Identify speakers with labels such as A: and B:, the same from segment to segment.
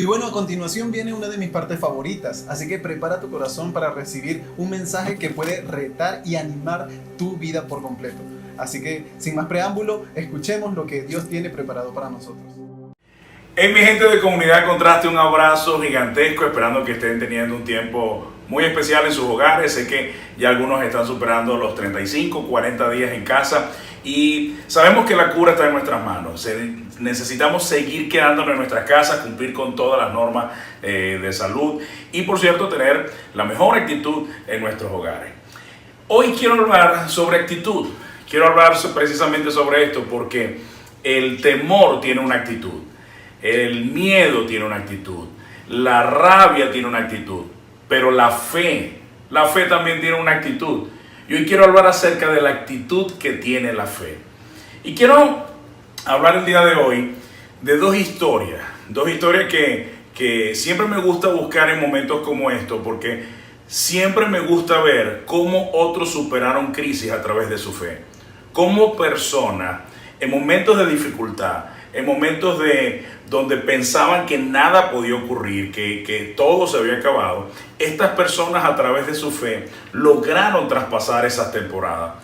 A: Y bueno, a continuación viene una de mis partes favoritas, así que prepara tu corazón para recibir un mensaje que puede retar y animar tu vida por completo. Así que, sin más preámbulo, escuchemos lo que Dios tiene preparado para nosotros.
B: Hey, mi gente de Comunidad Contraste, un abrazo gigantesco, esperando que estén teniendo un tiempo muy especial en sus hogares. Sé que ya algunos están superando los 35, 40 días en casa y sabemos que la cura está en nuestras manos. Necesitamos seguir quedándonos en nuestras casas, cumplir con todas las normas de salud y, por cierto, tener la mejor actitud en nuestros hogares. Hoy quiero hablar sobre actitud. Quiero hablar precisamente sobre esto porque el temor tiene una actitud. El miedo tiene una actitud, la rabia tiene una actitud, pero la fe también tiene una actitud. Y hoy quiero hablar acerca de la actitud que tiene la fe. Y quiero hablar el día de hoy de dos historias que siempre me gusta buscar en momentos como estos, porque siempre me gusta ver cómo otros superaron crisis a través de su fe. Cómo personas en momentos de dificultad, en momentos donde pensaban que nada podía ocurrir, que todo se había acabado, estas personas a través de su fe lograron traspasar esas temporadas.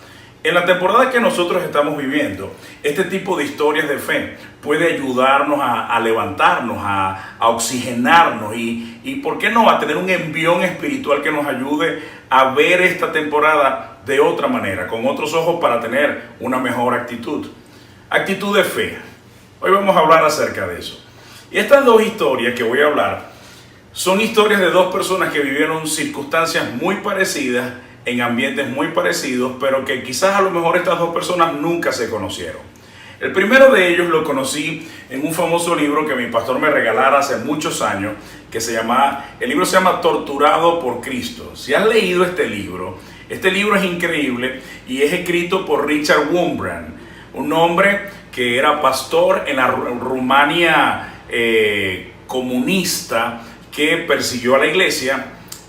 B: En la temporada que nosotros estamos viviendo, este tipo de historias de fe puede ayudarnos a levantarnos, a oxigenarnos y ¿por qué no?, a tener un envión espiritual que nos ayude a ver esta temporada de otra manera, con otros ojos, para tener una mejor actitud. Actitud de fe. Hoy vamos a hablar acerca de eso. Y estas dos historias que voy a hablar son historias de dos personas que vivieron circunstancias muy parecidas, en ambientes muy parecidos, pero que quizás a lo mejor estas dos personas nunca se conocieron. El primero de ellos lo conocí en un famoso libro que mi pastor me regalara hace muchos años, el libro se llama Torturado por Cristo. Si has leído este libro es increíble y es escrito por Richard Wurmbrand, un hombre que era pastor en la Rumania comunista, que persiguió a la iglesia,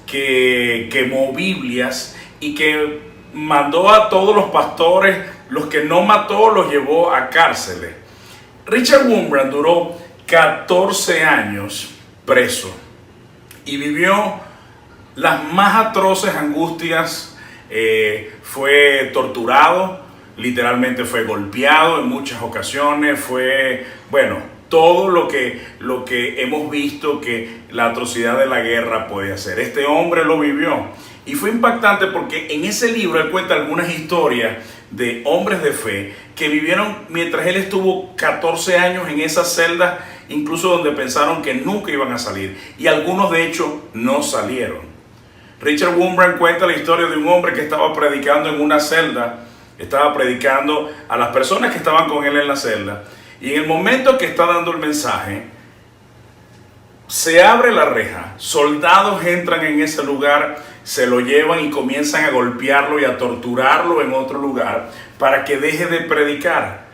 B: que quemó Biblias y que mandó a todos los pastores, los que no mató los llevó a cárceles. Richard Wurmbrand duró 14 años preso y vivió las más atroces angustias. Fue torturado, literalmente fue golpeado en muchas ocasiones, todo lo que hemos visto que la atrocidad de la guerra puede hacer. Este hombre lo vivió y fue impactante porque en ese libro él cuenta algunas historias de hombres de fe que vivieron mientras él estuvo 14 años en esas celdas, incluso donde pensaron que nunca iban a salir, y algunos de hecho no salieron. Richard Wurmbrand cuenta la historia de un hombre que estaba predicando en una celda. Estaba predicando a las personas que estaban con él en la celda, y en el momento que está dando el mensaje, se abre la reja, soldados entran en ese lugar, se lo llevan y comienzan a golpearlo y a torturarlo en otro lugar para que deje de predicar.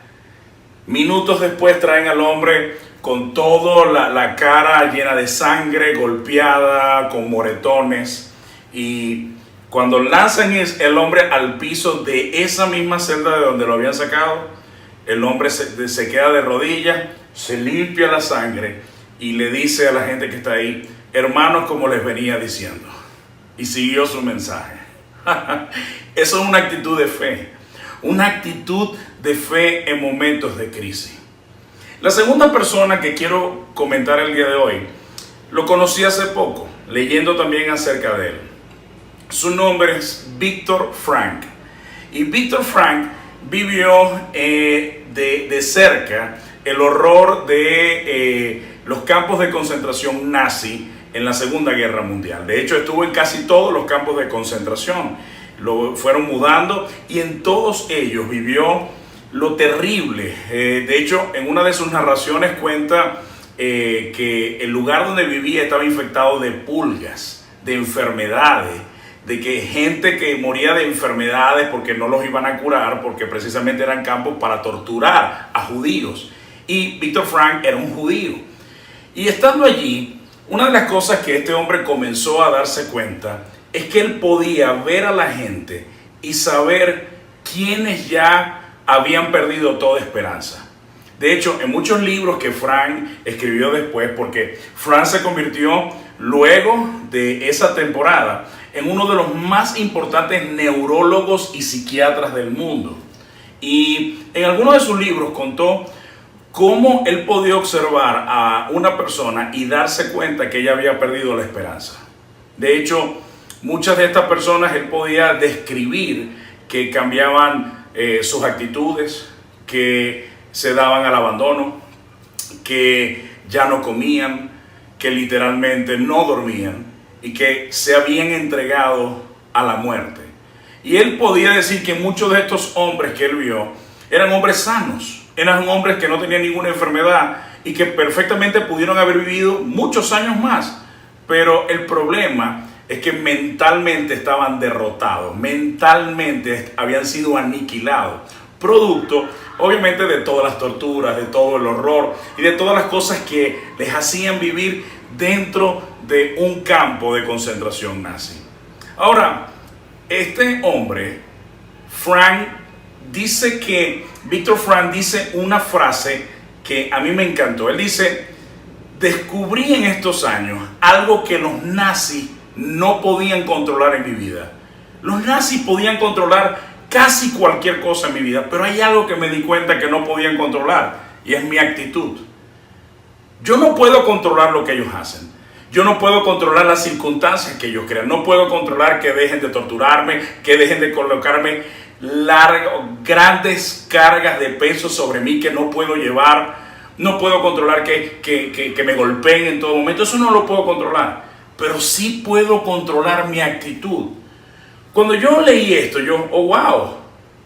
B: Minutos después traen al hombre con toda la cara llena de sangre, golpeada, con moretones, y cuando lanzan el hombre al piso de esa misma celda de donde lo habían sacado, el hombre se queda de rodillas, se limpia la sangre y le dice a la gente que está ahí: hermanos, como les venía diciendo. Y siguió su mensaje. Eso es una actitud de fe. Una actitud de fe en momentos de crisis. La segunda persona que quiero comentar el día de hoy, lo conocí hace poco, leyendo también acerca de él. Su nombre es Viktor Frankl. Y Viktor Frankl vivió de cerca el horror de los campos de concentración nazi en la Segunda Guerra Mundial. De hecho, estuvo en casi todos los campos de concentración. Lo fueron mudando y en todos ellos vivió lo terrible. De hecho, en una de sus narraciones cuenta que el lugar donde vivía estaba infectado de pulgas, de enfermedades, de que gente que moría de enfermedades porque no los iban a curar, porque precisamente eran campos para torturar a judíos. Y Viktor Frankl era un judío. Y estando allí, una de las cosas que este hombre comenzó a darse cuenta es que él podía ver a la gente y saber quiénes ya habían perdido toda esperanza. De hecho, en muchos libros que Frank escribió después, porque Frank se convirtió luego de esa temporada en uno de los más importantes neurólogos y psiquiatras del mundo. Y en algunos de sus libros contó cómo él podía observar a una persona y darse cuenta que ella había perdido la esperanza. De hecho, muchas de estas personas él podía describir que cambiaban sus actitudes, que se daban al abandono, que ya no comían, que literalmente no dormían y que se habían entregado a la muerte. Y él podía decir que muchos de estos hombres que él vio eran hombres sanos, eran hombres que no tenían ninguna enfermedad y que perfectamente pudieron haber vivido muchos años más. Pero el problema es que mentalmente estaban derrotados, mentalmente habían sido aniquilados, producto obviamente de todas las torturas, de todo el horror y de todas las cosas que les hacían vivir dentro de un campo de concentración nazi. Ahora, este hombre, Viktor Frankl dice una frase que a mí me encantó. Él dice: descubrí en estos años algo que los nazis no podían controlar en mi vida. Los nazis podían controlar casi cualquier cosa en mi vida, pero hay algo que me di cuenta que no podían controlar, y es mi actitud. Yo no puedo controlar lo que ellos hacen. Yo no puedo controlar las circunstancias que ellos crean. No puedo controlar que dejen de torturarme, que dejen de colocarme grandes cargas de peso sobre mí que no puedo llevar. No puedo controlar que me golpeen en todo momento. Eso no lo puedo controlar. Pero sí puedo controlar mi actitud. Cuando yo leí esto, oh wow.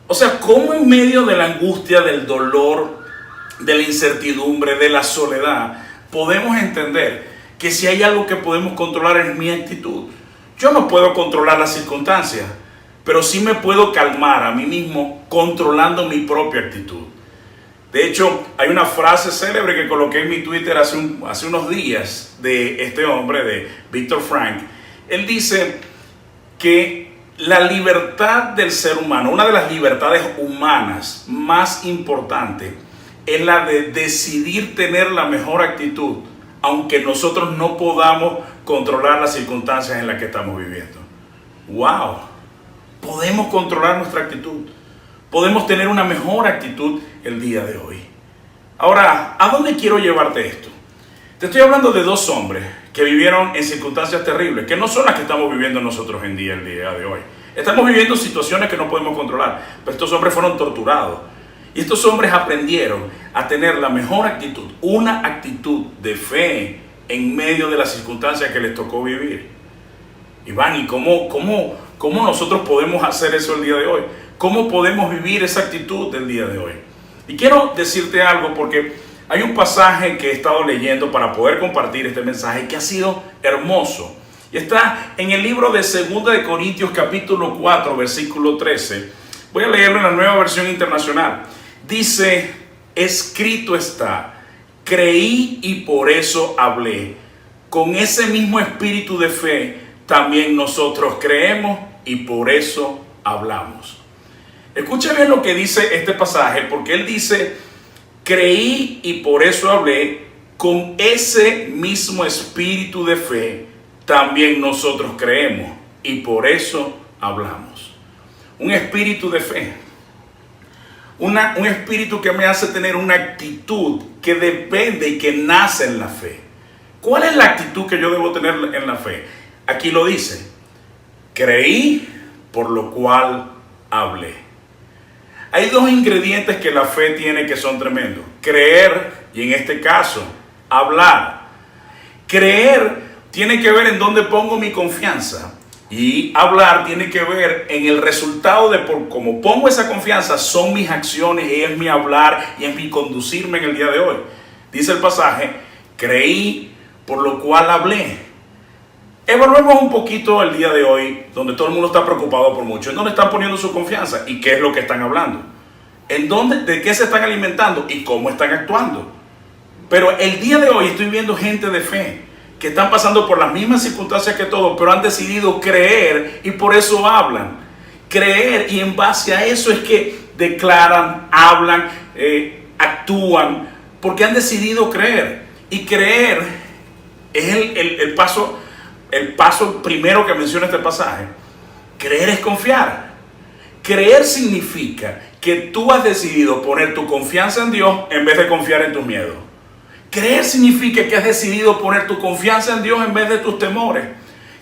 B: O sea, cómo en medio de la angustia, del dolor, de la incertidumbre, de la soledad, podemos entender que si hay algo que podemos controlar es mi actitud. Yo no puedo controlar las circunstancias, pero sí me puedo calmar a mí mismo controlando mi propia actitud. De hecho, hay una frase célebre que coloqué en mi Twitter hace unos días de este hombre, de Viktor Frankl. Él dice que la libertad del ser humano, una de las libertades humanas más importantes, es la de decidir tener la mejor actitud, aunque nosotros no podamos controlar las circunstancias en las que estamos viviendo. ¡Wow! Podemos controlar nuestra actitud. Podemos tener una mejor actitud el día de hoy. Ahora, ¿a dónde quiero llevarte esto? Te estoy hablando de dos hombres que vivieron en circunstancias terribles, que no son las que estamos viviendo nosotros el día de hoy. Estamos viviendo situaciones que no podemos controlar, pero estos hombres fueron torturados. Y estos hombres aprendieron a tener la mejor actitud, una actitud de fe en medio de las circunstancias que les tocó vivir. Iván, ¿y cómo nosotros podemos hacer eso el día de hoy? ¿Cómo podemos vivir esa actitud del día de hoy? Y quiero decirte algo porque hay un pasaje que he estado leyendo para poder compartir este mensaje que ha sido hermoso. Y está en el libro de 2 de Corintios capítulo 4, versículo 13. Voy a leerlo en la Nueva Versión Internacional. Dice: escrito está, creí y por eso hablé. Con ese mismo espíritu de fe también nosotros creemos y por eso hablamos. Escucha bien lo que dice este pasaje, porque él dice: creí y por eso hablé. Con ese mismo espíritu de fe también nosotros creemos y por eso hablamos. Un espíritu de fe. Un espíritu que me hace tener una actitud que depende y que nace en la fe. ¿Cuál es la actitud que yo debo tener en la fe? Aquí lo dice: creí, por lo cual hablé. Hay dos ingredientes que la fe tiene que son tremendos: creer y, en este caso, hablar. Creer tiene que ver en dónde pongo mi confianza. Y hablar tiene que ver en el resultado de por cómo pongo esa confianza, son mis acciones, y es mi hablar y es mi conducirme en el día de hoy. Dice el pasaje: creí, por lo cual hablé. Evaluemos un poquito el día de hoy, donde todo el mundo está preocupado por mucho. ¿En dónde están poniendo su confianza? ¿Y qué es lo que están hablando? ¿De qué se están alimentando? ¿Y cómo están actuando? Pero el día de hoy estoy viendo gente de fe que están pasando por las mismas circunstancias que todos, pero han decidido creer y por eso hablan. Creer, y en base a eso es que declaran, hablan, actúan porque han decidido creer. Y creer es el paso primero que menciona este pasaje. Creer es confiar. Creer significa que tú has decidido poner tu confianza en Dios en vez de confiar en tus miedos. Creer significa que has decidido poner tu confianza en Dios en vez de tus temores.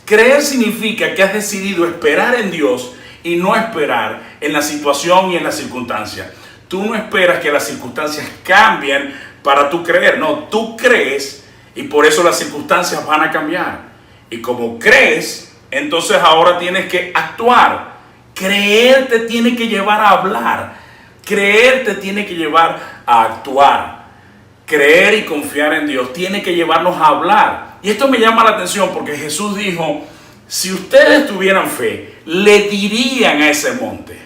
B: Creer significa que has decidido esperar en Dios y no esperar en la situación y en las circunstancias. Tú no esperas que las circunstancias cambien para tú creer. No, tú crees y por eso las circunstancias van a cambiar. Y como crees, entonces ahora tienes que actuar. Creer te tiene que llevar a hablar. Creer te tiene que llevar a actuar. Creer y confiar en Dios tiene que llevarnos a hablar. Y esto me llama la atención porque Jesús dijo, si ustedes tuvieran fe, le dirían a ese monte.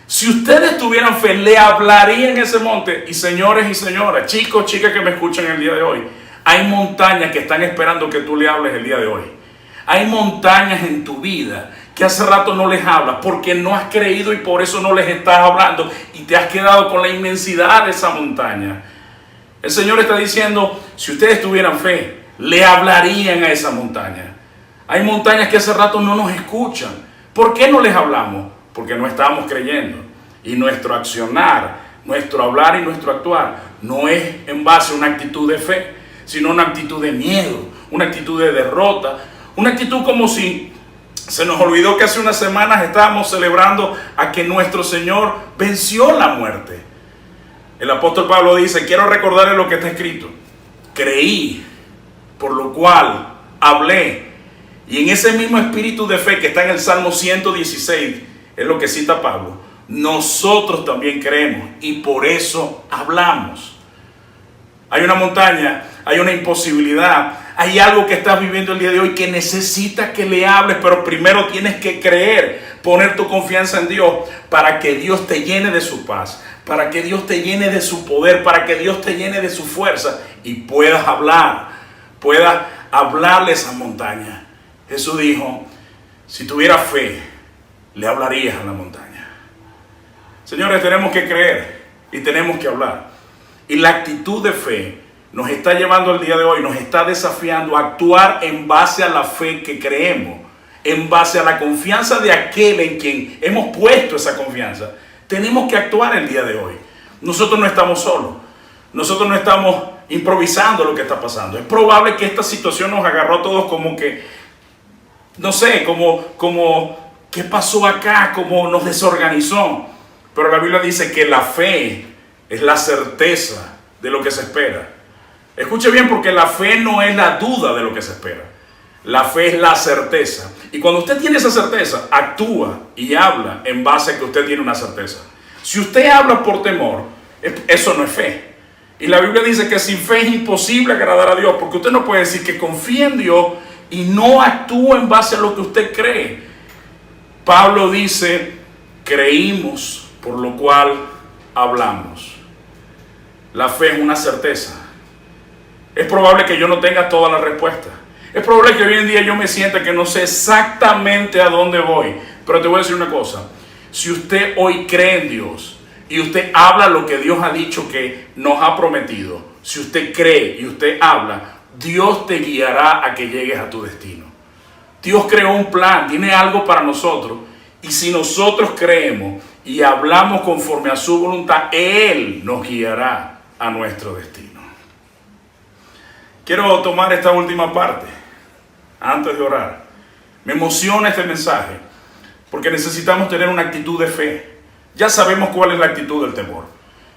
B: Si ustedes tuvieran fe, le hablarían a ese monte. Y señores y señoras, chicos, chicas que me escuchan el día de hoy, hay montañas que están esperando que tú le hables el día de hoy. Hay montañas en tu vida que hace rato no les hablas porque no has creído y por eso no les estás hablando y te has quedado con la inmensidad de esa montaña. El Señor está diciendo, si ustedes tuvieran fe, le hablarían a esa montaña. Hay montañas que hace rato no nos escuchan. ¿Por qué no les hablamos? Porque no estamos creyendo. Y nuestro accionar, nuestro hablar y nuestro actuar no es en base a una actitud de fe, sino una actitud de miedo, una actitud de derrota, una actitud como si se nos olvidó que hace unas semanas estábamos celebrando a que nuestro Señor venció la muerte. El apóstol Pablo dice, quiero recordarles lo que está escrito. Creí, por lo cual hablé. Y en ese mismo espíritu de fe que está en el Salmo 116, es lo que cita Pablo, nosotros también creemos y por eso hablamos. Hay una montaña, hay una imposibilidad, hay algo que estás viviendo el día de hoy que necesitas que le hables, pero primero tienes que creer, poner tu confianza en Dios para que Dios te llene de su paz, para que Dios te llene de su poder, para que Dios te llene de su fuerza y puedas hablarle a esa montaña. Jesús dijo, si tuvieras fe, le hablarías a la montaña. Señores, tenemos que creer y tenemos que hablar. Y la actitud de fe nos está llevando el día de hoy, nos está desafiando a actuar en base a la fe que creemos, en base a la confianza de aquel en quien hemos puesto esa confianza. Tenemos que actuar el día de hoy. Nosotros no estamos solos. Nosotros no estamos improvisando lo que está pasando. Es probable que esta situación nos agarró a todos como que, no sé, como ¿qué pasó acá? Como nos desorganizó. Pero la Biblia dice que la fe es la certeza de lo que se espera. Escuche bien, porque la fe no es la duda de lo que se espera. La fe es la certeza. Y cuando usted tiene esa certeza, actúa y habla en base a que usted tiene una certeza. Si usted habla por temor, eso no es fe. Y la Biblia dice que sin fe es imposible agradar a Dios, porque usted no puede decir que confía en Dios y no actúa en base a lo que usted cree. Pablo dice, creímos, por lo cual hablamos. La fe es una certeza. Es probable que yo no tenga todas las respuestas. Es probable que hoy en día yo me sienta que no sé exactamente a dónde voy. Pero te voy a decir una cosa. Si usted hoy cree en Dios y usted habla lo que Dios ha dicho que nos ha prometido, si usted cree y usted habla, Dios te guiará a que llegues a tu destino. Dios creó un plan, tiene algo para nosotros. Y si nosotros creemos y hablamos conforme a su voluntad, Él nos guiará a nuestro destino. Quiero tomar esta última parte antes de orar. Me emociona este mensaje porque necesitamos tener una actitud de fe. Ya sabemos cuál es la actitud del temor.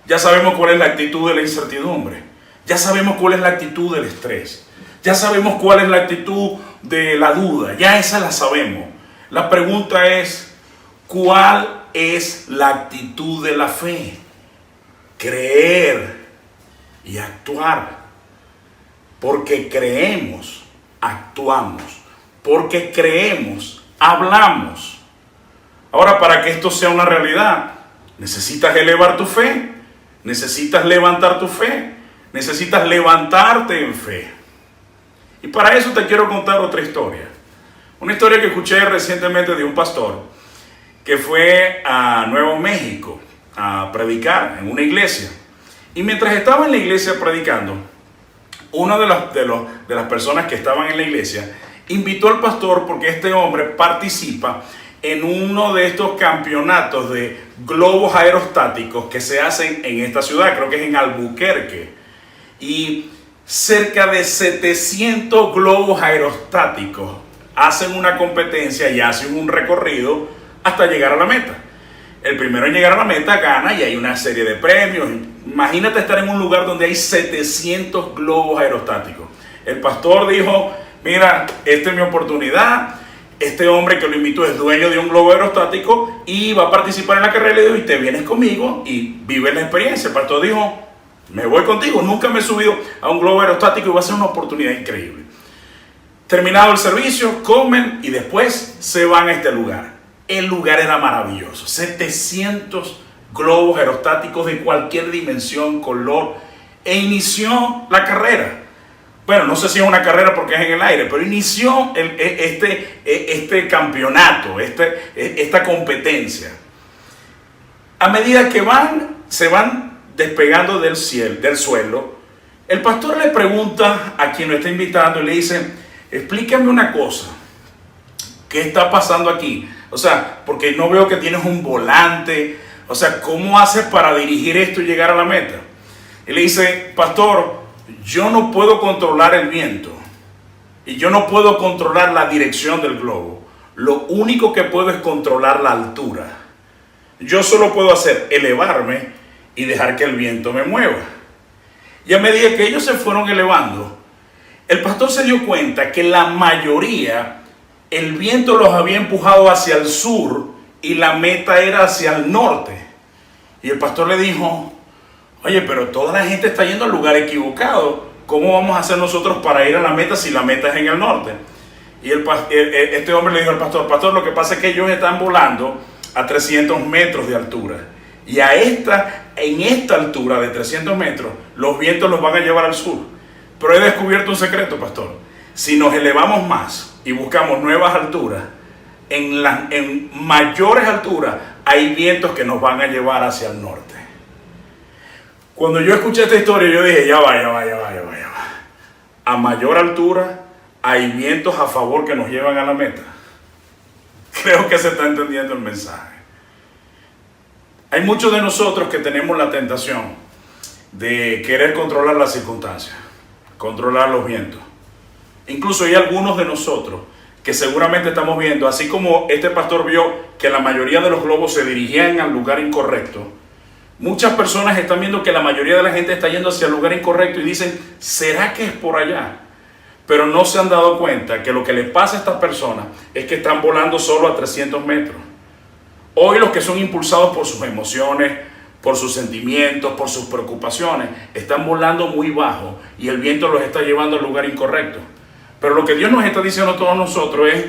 B: Ya sabemos cuál es la actitud de la incertidumbre. Ya sabemos cuál es la actitud del estrés. Ya sabemos cuál es la actitud de la duda. Ya esa la sabemos. La pregunta es, ¿cuál es la actitud de la fe? Creer y actuar. Porque creemos, actuamos. Porque creemos, hablamos. Ahora, para que esto sea una realidad, necesitas elevar tu fe. Necesitas levantar tu fe. Necesitas levantarte en fe. Y para eso te quiero contar otra historia. Una historia que escuché recientemente de un pastor que fue a Nuevo México a predicar en una iglesia. Y mientras estaba en la iglesia predicando, una de las personas que estaban en la iglesia invitó al pastor porque este hombre participa en uno de estos campeonatos de globos aerostáticos que se hacen en esta ciudad, creo que es en Albuquerque. Y cerca de 700 globos aerostáticos hacen una competencia y hacen un recorrido hasta llegar a la meta. El primero en llegar a la meta gana y hay una serie de premios. Imagínate estar en un lugar donde hay 700 globos aerostáticos. El pastor dijo, mira, esta es mi oportunidad. Este hombre que lo invitó es dueño de un globo aerostático y va a participar en la carrera. Le dijo, y te vienes conmigo y vives la experiencia. El pastor dijo, me voy contigo. Nunca me he subido a un globo aerostático y va a ser una oportunidad increíble. Terminado el servicio, comen y después se van a este lugar. El lugar era maravilloso. 700 globos aerostáticos de cualquier dimensión, color. E inició la carrera. Bueno, no sé si es una carrera porque es en el aire, pero inició este campeonato, esta competencia. A medida que se van despegando del suelo, el pastor le pregunta a quien lo está invitando y le dice, explícame una cosa, ¿qué está pasando aquí? O sea, porque no veo que tienes un volante, o sea, ¿cómo haces para dirigir esto y llegar a la meta? Y le dice, pastor, yo no puedo controlar el viento y yo no puedo controlar la dirección del globo. Lo único que puedo es controlar la altura. Yo solo puedo hacer elevarme y dejar que el viento me mueva. Y a medida que ellos se fueron elevando, el pastor se dio cuenta que la mayoría, el viento los había empujado hacia el sur y la meta era hacia el norte. Y el pastor le dijo, oye, pero toda la gente está yendo al lugar equivocado. ¿Cómo vamos a hacer nosotros para ir a la meta si la meta es en el norte? Y este hombre le dijo al pastor, pastor, lo que pasa es que ellos están volando a 300 metros de altura. Y en esta altura de 300 metros, los vientos los van a llevar al sur. Pero he descubierto un secreto, pastor. Si nos elevamos más y buscamos nuevas alturas, en mayores alturas hay vientos que nos van a llevar hacia el norte. Cuando yo escuché esta historia, yo dije, ya va. A mayor altura hay vientos a favor que nos llevan a la meta. Creo que se está entendiendo el mensaje. Hay muchos de nosotros que tenemos la tentación de querer controlar las circunstancias, controlar los vientos. Incluso hay algunos de nosotros que seguramente estamos viendo, así como este pastor vio que la mayoría de los globos se dirigían al lugar incorrecto, muchas personas están viendo que la mayoría de la gente está yendo hacia el lugar incorrecto y dicen, ¿será que es por allá? Pero no se han dado cuenta que lo que le pasa a estas personas es que están volando solo a 300 metros. Hoy los que son impulsados por sus emociones, por sus sentimientos, por sus preocupaciones, están volando muy bajo y el viento los está llevando al lugar incorrecto. Pero lo que Dios nos está diciendo a todos nosotros es,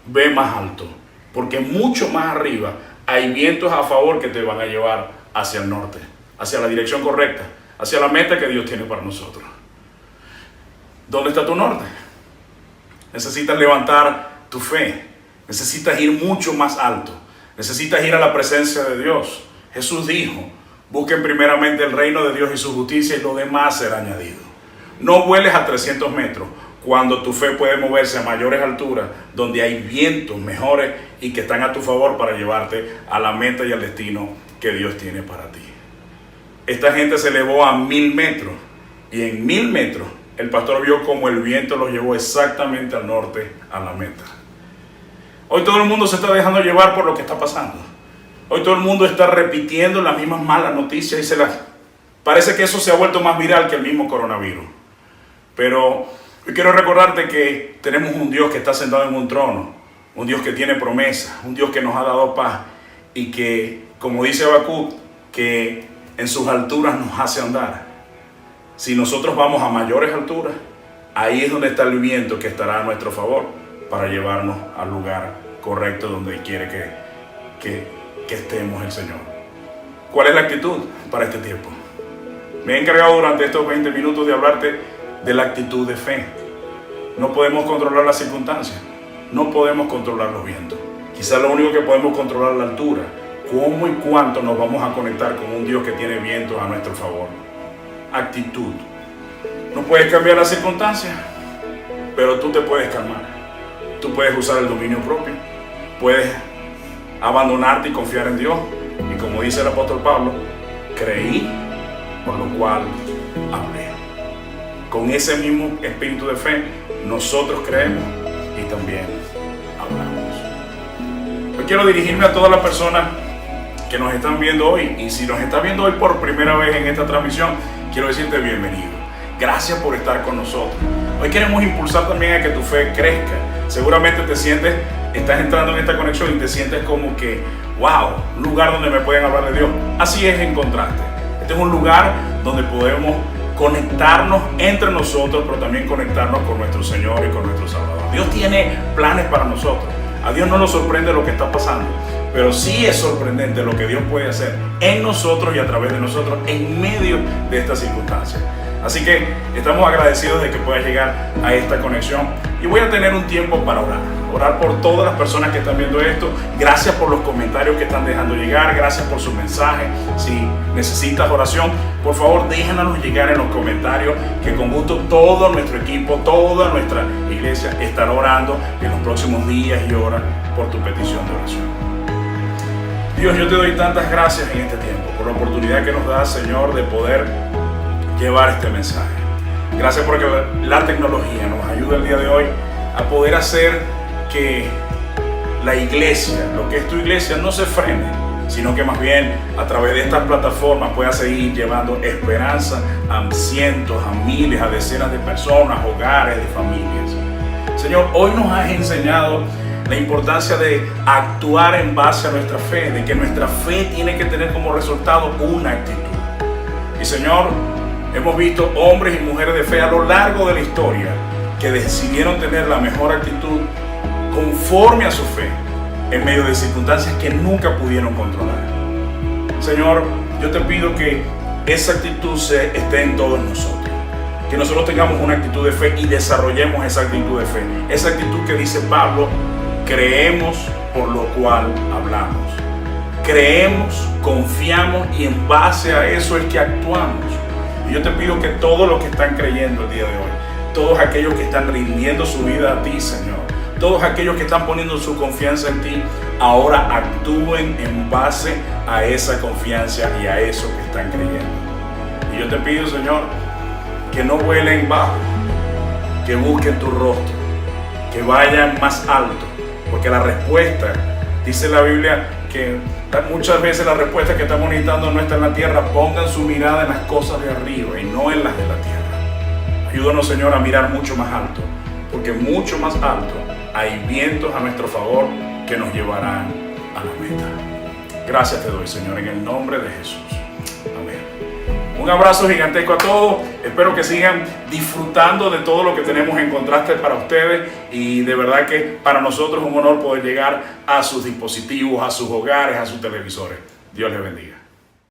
B: ve más alto, porque mucho más arriba hay vientos a favor que te van a llevar hacia el norte, hacia la dirección correcta, hacia la meta que Dios tiene para nosotros. ¿Dónde está tu norte? Necesitas levantar tu fe, necesitas ir mucho más alto, necesitas ir a la presencia de Dios. Jesús dijo, busquen primeramente el reino de Dios y su justicia y lo demás será añadido. No vueles a 300 metros cuando tu fe puede moverse a mayores alturas, donde hay vientos mejores y que están a tu favor para llevarte a la meta y al destino que Dios tiene para ti. Esta gente se elevó a 1000 metros y en 1000 metros el pastor vio como el viento los llevó exactamente al norte, a la meta. Hoy todo el mundo se está dejando llevar por lo que está pasando. Hoy todo el mundo está repitiendo las mismas malas noticias y parece que eso se ha vuelto más viral que el mismo coronavirus. Pero yo quiero recordarte que tenemos un Dios que está sentado en un trono, un Dios que tiene promesas, un Dios que nos ha dado paz y que, como dice Habacuc, que en sus alturas nos hace andar. Si nosotros vamos a mayores alturas, ahí es donde está el viento que estará a nuestro favor para llevarnos al lugar correcto donde quiere que estemos el Señor. ¿Cuál es la actitud para este tiempo? Me he encargado durante estos 20 minutos de hablarte de la actitud de fe. No podemos controlar las circunstancias, no podemos controlar los vientos. Quizás lo único que podemos controlar es la altura. ¿Cómo y cuánto nos vamos a conectar con un Dios que tiene vientos a nuestro favor? actitud. No puedes cambiar las circunstancias, pero tú te puedes calmar. Tú puedes usar el dominio propio. Puedes abandonarte y confiar en Dios. Y como dice el apóstol Pablo, creí, por lo cual hablé. Con ese mismo espíritu de fe, nosotros creemos y también hablamos. Yo quiero dirigirme a todas las personas que nos están viendo hoy. Y si nos estás viendo hoy por primera vez en esta transmisión, quiero decirte bienvenido. Gracias por estar con nosotros. Hoy queremos impulsar también a que tu fe crezca. Seguramente te sientes, estás entrando en esta conexión y te sientes como que, wow, un lugar donde me pueden hablar de Dios. Así es en contraste. Este es un lugar donde podemos conectarnos entre nosotros, pero también conectarnos con nuestro Señor y con nuestro Salvador. Dios tiene planes para nosotros. A Dios no nos sorprende lo que está pasando, pero sí es sorprendente lo que Dios puede hacer en nosotros y a través de nosotros en medio de estas circunstancias. Así que estamos agradecidos de que puedas llegar a esta conexión y voy a tener un tiempo para orar por todas las personas que están viendo esto. Gracias por los comentarios que están dejando llegar, gracias por su mensaje. Si necesitas oración, por favor déjanos llegar en los comentarios, que con gusto todo nuestro equipo, toda nuestra iglesia estará orando en los próximos días y horas por tu petición de oración. Dios, yo te doy tantas gracias en este tiempo por la oportunidad que nos das, Señor, de poder llevar este mensaje. Gracias porque la tecnología nos ayuda el día de hoy a poder hacer que la iglesia, lo que es tu iglesia, no se frene, sino que más bien a través de estas plataformas pueda seguir llevando esperanza a cientos, a miles, a decenas de personas, hogares, de familias. Señor, hoy nos has enseñado la importancia de actuar en base a nuestra fe, de que nuestra fe tiene que tener como resultado una actitud. Y Señor, hemos visto hombres y mujeres de fe a lo largo de la historia que decidieron tener la mejor actitud conforme a su fe en medio de circunstancias que nunca pudieron controlar. Señor, yo te pido que esa actitud esté en todos nosotros. Que nosotros tengamos una actitud de fe y desarrollemos esa actitud de fe. Esa actitud que dice Pablo, creemos por lo cual hablamos. Creemos, confiamos y en base a eso es que actuamos. Y yo te pido que todos los que están creyendo el día de hoy, todos aquellos que están rindiendo su vida a ti, Señor, todos aquellos que están poniendo su confianza en ti, ahora actúen en base a esa confianza y a eso que están creyendo. Y yo te pido, Señor, que no vuelen bajo, que busquen tu rostro, que vayan más alto, porque la respuesta, dice la Biblia, que muchas veces la respuesta que estamos necesitando no está en la tierra. Pongan su mirada en las cosas de arriba y no en las de la tierra. Ayúdanos, Señor, a mirar mucho más alto, porque mucho más alto hay vientos a nuestro favor que nos llevarán a la meta. Gracias te doy, Señor, en el nombre de Jesús. Amén. Un abrazo gigantesco a todos. Espero que sigan disfrutando de todo lo que tenemos en contraste para ustedes. Y de verdad que para nosotros es un honor poder llegar a sus dispositivos, a sus hogares, a sus televisores. Dios les bendiga.